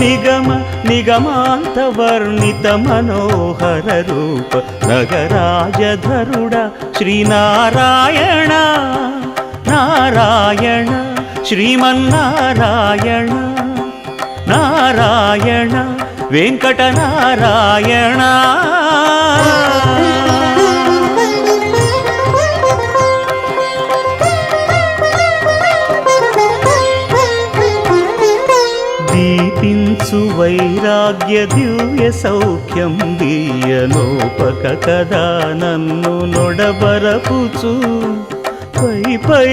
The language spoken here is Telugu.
నిగమ నిగమాంత వర్ణిత మనోహర రూప నగరాజధరుడ శ్రీనారాయణ నారాయణ శ్రీమన్నారాయణ నారాయణ వెంకటనారాయణ. దీపించు వైరాగ్య దివ్య సౌఖ్యం దీయనోపక కదా నన్ను నొడబరపుచు పై పై